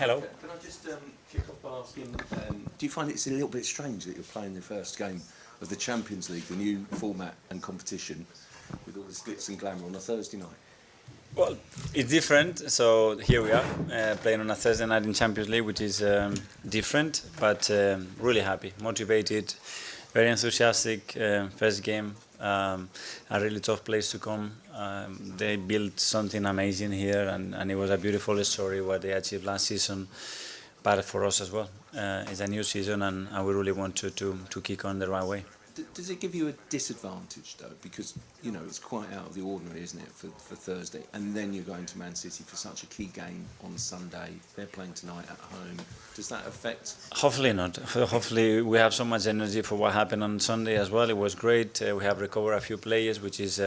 Hello. Can I just kick off by asking, do you find it's a little bit strange that you're playing the first game of the Champions League, the new format and competition, with all the glitz and glamour on a Thursday night? Well, it's different. So here we are, playing on a Thursday night in Champions League, which is different, but really happy, motivated, very enthusiastic. First game, a really tough place to come. They built something amazing here, and it was a beautiful story what they achieved last season. But for us as well, it's a new season, and we really want to kick on the right way. Does it give you a disadvantage though? Because you know it's quite out of the ordinary, isn't it, for Thursday, and then you're going to Man City for such a key game on Sunday. They're playing tonight at home. Does that affect? Hopefully not. Hopefully we have so much energy for what happened on Sunday as well. It was great. We have recovered a few players, which is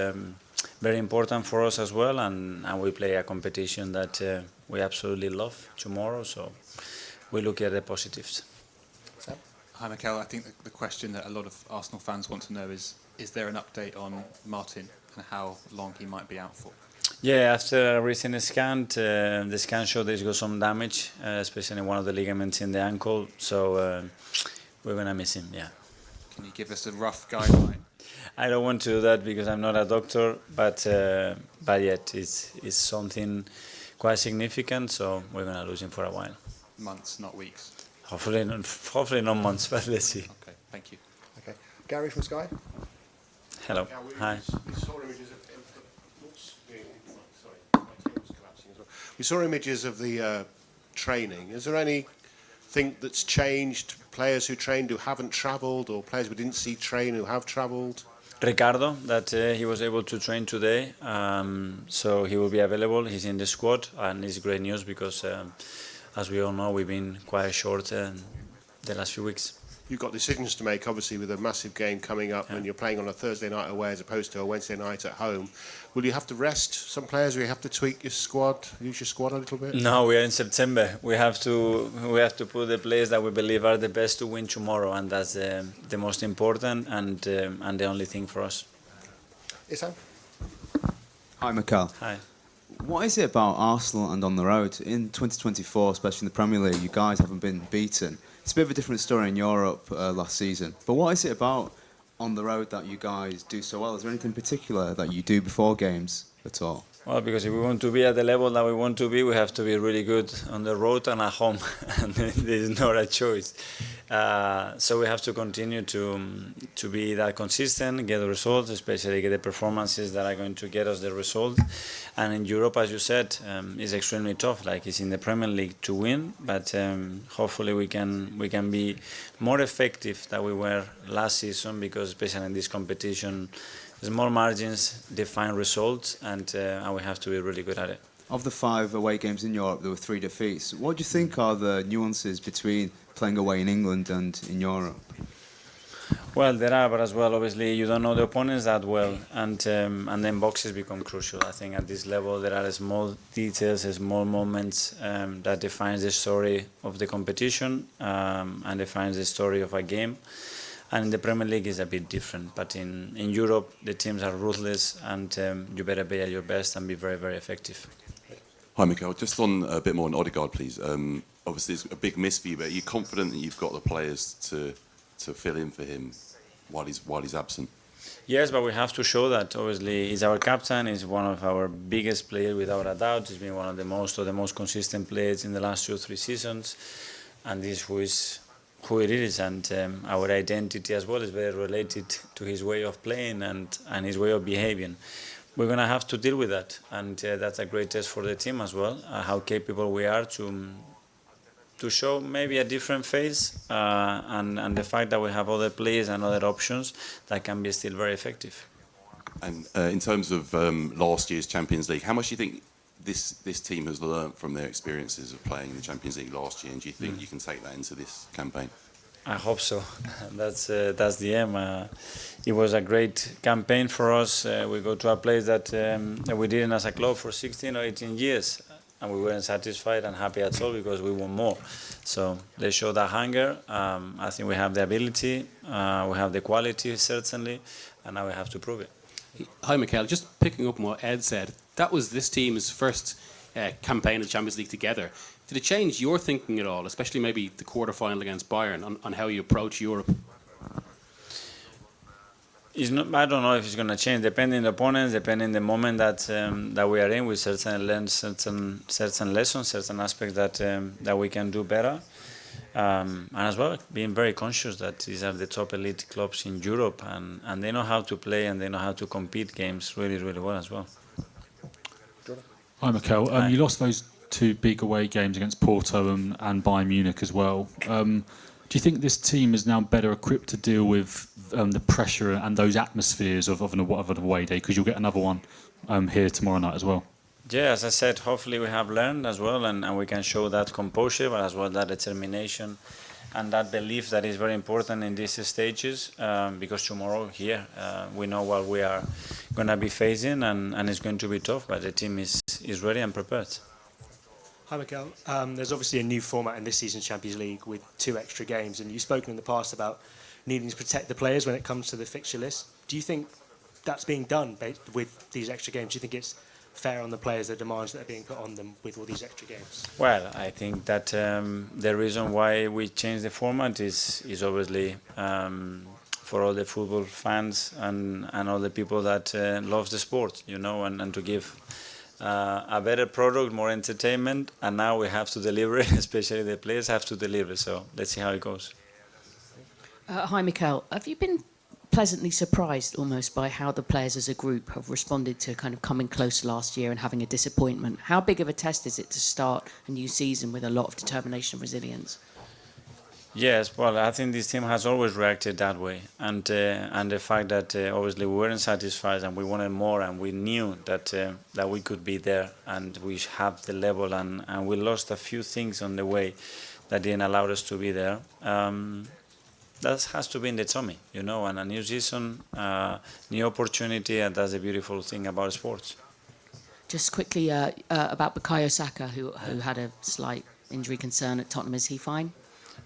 very important for us as well, and we play a competition that we absolutely love tomorrow. So we look at the positives. Hi Mikel, I think the question that a lot of Arsenal fans want to know is there an update on Martin and how long he might be out for? Yeah, after a recent scan, the scan showed there's got some damage, especially in one of the ligaments in the ankle, so we're going to miss him, yeah. Can you give us a rough guideline? I don't want to do that because I'm not a doctor, but yet it's something quite significant, so we're going to lose him for a while. Months, not weeks? Hopefully not months, but let's see. Okay, thank you. Okay, Gary from Sky. Hello. Hi. We saw images of sorry, my table's collapsing as well. We saw images of the training. Is there anything that's changed? Players who trained who haven't travelled, or players we didn't see train who have travelled? Ricardo, that he was able to train today, so he will be available. He's in the squad, and it's great news because. As we all know, we've been quite short the last few weeks. You've got decisions to make, obviously, with a massive game coming up, and you're playing on a Thursday night away as opposed to a Wednesday night at home. Will you have to rest some players? Will you have to tweak your squad, use your squad a little bit? No, we are in September. We have to put the players that we believe are the best to win tomorrow, and that's the most important and the only thing for us. Isam? Hi, Mikel. Hi. What is it about Arsenal and on the road? In 2024, especially in the Premier League, you guys haven't been beaten. It's a bit of a different story in Europe last season. But what is it about on the road that you guys do so well? Is there anything particular that you do before games at all? Well, because if we want to be at the level that we want to be, we have to be really good on the road and at home, and there's not a choice. So we have to continue to be that consistent, get the results, especially get the performances that are going to get us the result. And in Europe, as you said, it's extremely tough. Like it's in the Premier League to win, but hopefully we can be more effective than we were last season, because especially in this competition, small margins define results, and we have to be really good at it. Of the 5 away games in Europe, there were 3 defeats. What do you think are the nuances between playing away in England and in Europe? Well, there are, but as well, obviously, you don't know the opponents that well, and then boxes become crucial. I think at this level there are small details, small moments that defines the story of the competition and defines the story of a game. And in the Premier League is a bit different, but in Europe the teams are ruthless, and you better be at your best and be very, very effective. Hi Mikel, just on a bit more on Odegaard, please. Obviously it's a big miss for you, but are you confident that you've got the players to fill in for him while he's absent? Yes, but we have to show that. Obviously, he's our captain. He's one of our biggest players, without a doubt. He's been one of the most consistent players in the last 2 or 3 seasons, and this who it is, and our identity as well is very related to his way of playing and his way of behaving. We're going to have to deal with that, and that's a great test for the team as well, how capable we are to show maybe a different face, and the fact that we have other players and other options that can be still very effective. And in terms of last year's Champions League, how much do you think this team has learnt from their experiences of playing in the Champions League last year, and do you think you can take that into this campaign? I hope so. That's the aim. It was a great campaign for us. We go to a place that we didn't as a club for 16 or 18 years, and we weren't satisfied and happy at all because we want more. So they show that hunger. I think we have the ability, we have the quality certainly, and now we have to prove it. Hi Mikel, just picking up on what Ed said, that was this team's first campaign of the Champions League together. Did it change your thinking at all, especially maybe the quarter-final against Bayern, on how you approach Europe? It's not, I don't know if it's going to change, depending on the opponents, depending on the moment that we are in. We certainly learn certain lessons, certain aspects that we can do better. And as well, being very conscious that these are the top elite clubs in Europe, and they know how to play and they know how to compete games really, really well as well. Hi, Mikel. Hi. You lost those 2 big away games against Porto and Bayern Munich as well. Do you think this team is now better equipped to deal with the pressure and those atmospheres of an away day? Because you'll get another one here tomorrow night as well. Yeah, as I said, hopefully we have learned as well, and we can show that composure, but as well that determination and that belief that is very important in these stages, because tomorrow here we know what we are going to be facing, and it's going to be tough, but the team is ready and prepared. Hi, Mikel. There's obviously a new format in this season's Champions League with 2 extra games, and you've spoken in the past about needing to protect the players when it comes to the fixture list. Do you think that's being done with these extra games? Do you think it's fair on the players, the demands that are being put on them with all these extra games? Well, I think that the reason why we changed the format is obviously for all the football fans and all the people that love the sport, you know, and to give a better product, more entertainment, and now we have to deliver it, especially the players have to deliver, so let's see how it goes. Hi, Mikel. Have you been pleasantly surprised almost by how the players as a group have responded to kind of coming close last year and having a disappointment? How big of a test is it to start a new season with a lot of determination and resilience? Yes, well, I think this team has always reacted that way, and the fact that obviously we weren't satisfied and we wanted more, and we knew that we could be there, and we have the level, and we lost a few things on the way that didn't allow us to be there. That has to be in the tummy, you know, and a new season, new opportunity, and that's the beautiful thing about sports. Just quickly about Bukayo Saka, who had a slight injury concern at Tottenham. Is he fine?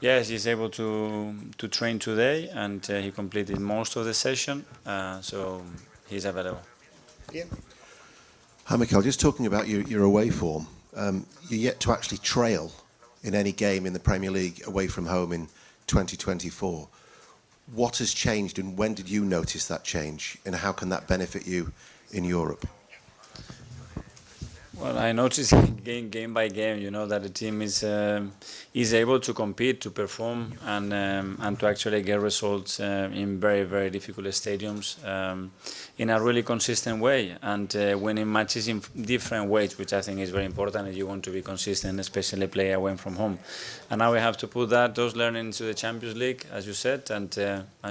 Yes, he's able to train today, and he completed most of the session, so he's available. Yeah. Hi, Mikel. Just talking about your away form, you're yet to actually trail in any game in the Premier League away from home in 2024. What has changed, and when did you notice that change, and how can that benefit you in Europe? Well, I noticed game by game, you know, that the team is able to compete, to perform, and to actually get results in very, very difficult stadiums in a really consistent way, and winning matches in different ways, which I think is very important if you want to be consistent, especially play away from home. And now we have to put those learnings to the Champions League, as you said, and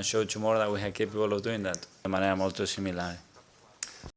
show tomorrow that we are capable of doing that de manera molto similare.